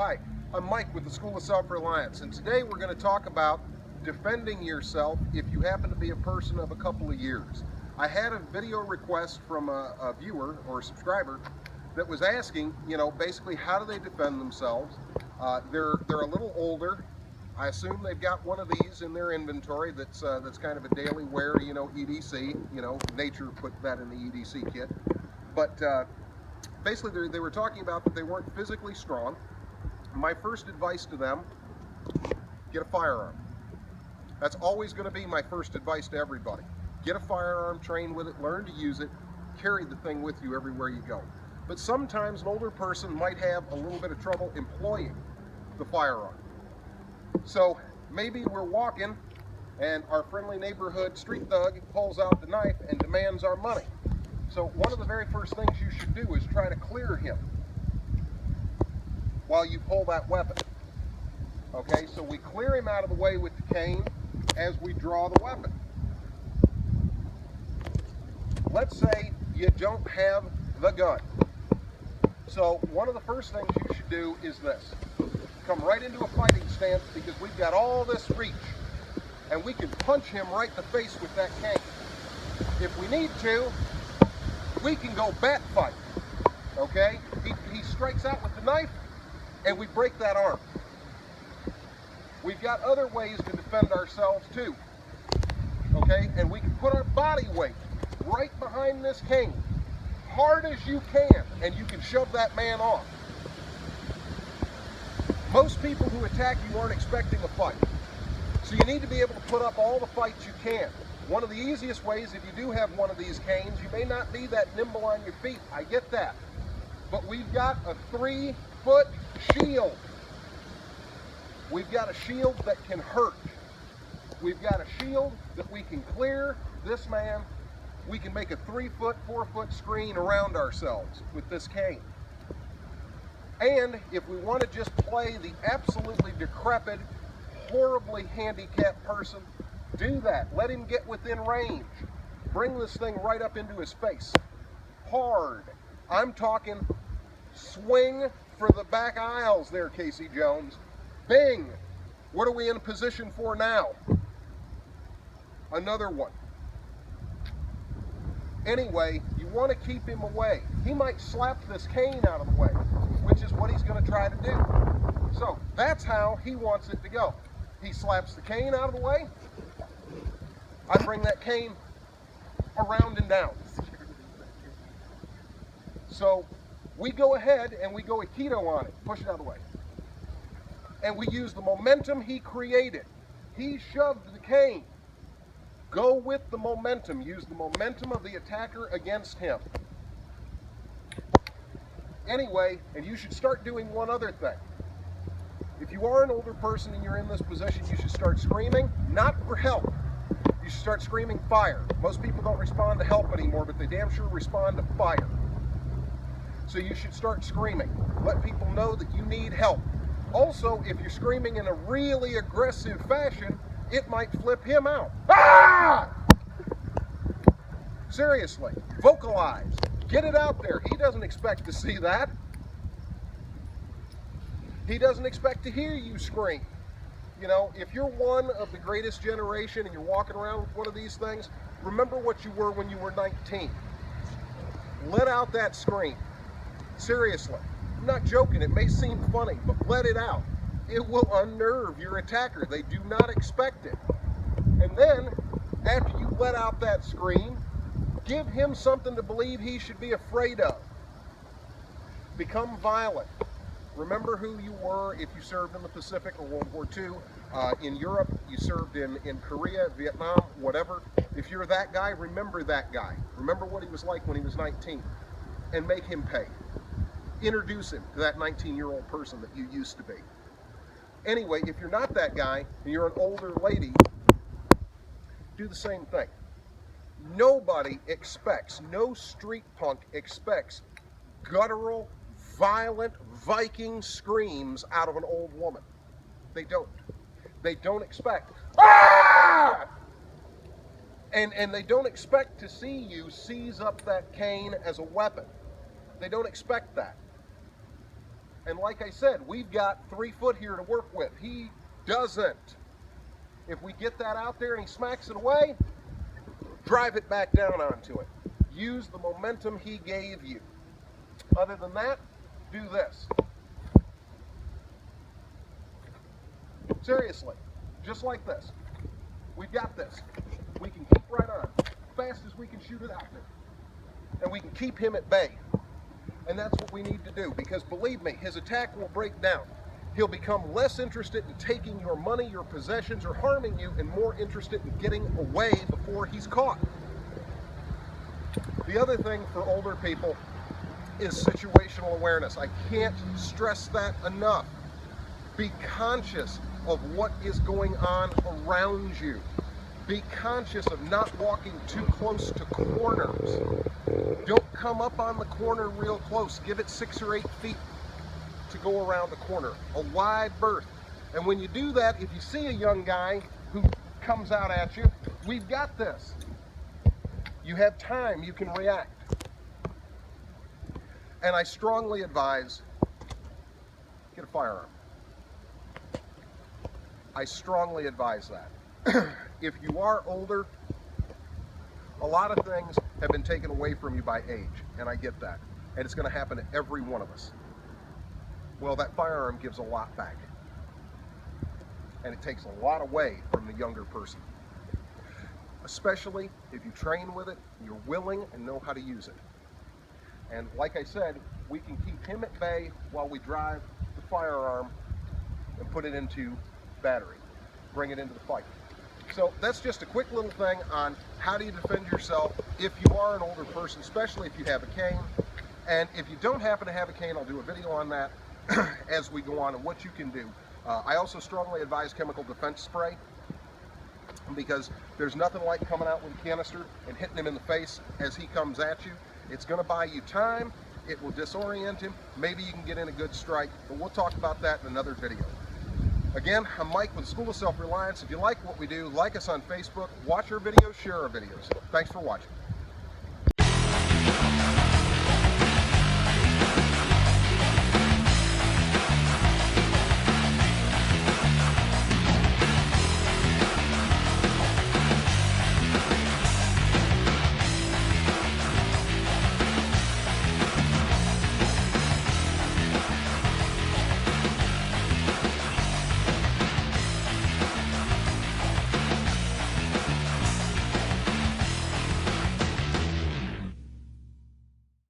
Hi, I'm Mike with the School of Self-Reliance, and today we're going to talk about defending yourself if you happen to be a person of a couple of years. I had a video request from a viewer or a subscriber that was asking, basically how do they defend themselves? They're a little older. I assume they've got one of these in their inventory that's kind of a daily wear, EDC. Nature put that in the EDC kit. But basically, they were talking about that they weren't physically strong. My first advice to them, get a firearm. That's always going to be my first advice to everybody. Get a firearm, train with it, learn to use it, carry the thing with you everywhere you go. But sometimes an older person might have a little bit of trouble employing the firearm. So maybe we're walking and our friendly neighborhood street thug pulls out the knife and demands our money. So one of the very first things you should do is try to clear him while you pull that weapon. Okay, so we clear him out of the way with the cane as we draw the weapon. Let's say you don't have the gun. So one of the first things you should do is this. Come right into a fighting stance because we've got all this reach and we can punch him right in the face with that cane. If we need to, we can go bat fight. Okay, he strikes out with the knife and we break that arm. We've got other ways to defend ourselves too, okay? And we can put our body weight right behind this cane, hard as you can, and you can shove that man off. Most people who attack you aren't expecting a fight, so you need to be able to put up all the fights you can. One of the easiest ways, if you do have one of these canes, you may not be that nimble on your feet, I get that, but we've got a 3-foot shield. We've got a shield that can hurt. We've got a shield that we can clear this man. We can make a 3-foot, 4-foot screen around ourselves with this cane. And if we want to just play the absolutely decrepit, horribly handicapped person, do that. Let him get within range. Bring this thing right up into his face. Hard. I'm talking swing for the back aisles there, Casey Jones. Bing! What are we in a position for now? Another one. Anyway, you want to keep him away. He might slap this cane out of the way, which is what he's going to try to do. So that's how he wants it to go. He slaps the cane out of the way. I bring that cane around and down. So we go ahead and we go Aikido on it. Push it out of the way. And we use the momentum he created. He shoved the cane. Go with the momentum. Use the momentum of the attacker against him. Anyway, and you should start doing one other thing. If you are an older person and you're in this position, you should start screaming, not for help. You should start screaming fire. Most people don't respond to help anymore, but they damn sure respond to fire. So you should start screaming. Let people know that you need help. Also, if you're screaming in a really aggressive fashion, it might flip him out. Ah! Seriously, vocalize. Get it out there. He doesn't expect to see that. He doesn't expect to hear you scream. If you're one of the greatest generation and you're walking around with one of these things, remember what you were when you were 19. Let out that scream. Seriously. I'm not joking, it may seem funny, but let it out. It will unnerve your attacker. They do not expect it. And then, after you let out that scream, give him something to believe he should be afraid of. Become violent. Remember who you were if you served in the Pacific or World War II. In Europe, you served in Korea, Vietnam, whatever. If you're that guy, remember that guy. Remember what he was like when he was 19 and make him pay. Introduce him to that 19-year-old person that you used to be. Anyway, if you're not that guy and you're an older lady, do the same thing. Nobody expects, no street punk expects guttural, violent Viking screams out of an old woman. They don't. They don't expect, ah! And they don't expect to see you seize up that cane as a weapon. They don't expect that. And like I said, we've got 3 foot here to work with. He doesn't. If we get that out there and he smacks it away, drive it back down onto it. Use the momentum he gave you. Other than that, do this. Seriously, just like this. We've got this. We can keep right on, fast as we can shoot it out there. And we can keep him at bay. And that's what we need to do, because believe me, his attack will break down. He'll become less interested in taking your money, your possessions, or harming you, and more interested in getting away before he's caught. The other thing for older people is situational awareness. I can't stress that enough. Be conscious of what is going on around you. Be conscious of not walking too close to corners. Don't come up on the corner real close. Give it 6 or 8 feet to go around the corner. A wide berth. And when you do that, if you see a young guy who comes out at you, we've got this. You have time, you can react. And I strongly advise, get a firearm. I strongly advise that. If you are older, a lot of things have been taken away from you by age, and I get that. And it's going to happen to every one of us. Well, that firearm gives a lot back. And it takes a lot away from the younger person. Especially if you train with it, you're willing and know how to use it. And like I said, we can keep him at bay while we drive the firearm and put it into battery, bring it into the fight. So that's just a quick little thing on how do you defend yourself if you are an older person, especially if you have a cane. And if you don't happen to have a cane, I'll do a video on that as we go on and what you can do. I also strongly advise chemical defense spray, because there's nothing like coming out with a canister and hitting him in the face as he comes at you. It's going to buy you time. It will disorient him. Maybe you can get in a good strike, but we'll talk about that in another video. Again, I'm Mike with School of Self-Reliance. If you like what we do, like us on Facebook, watch our videos, share our videos. Thanks for watching.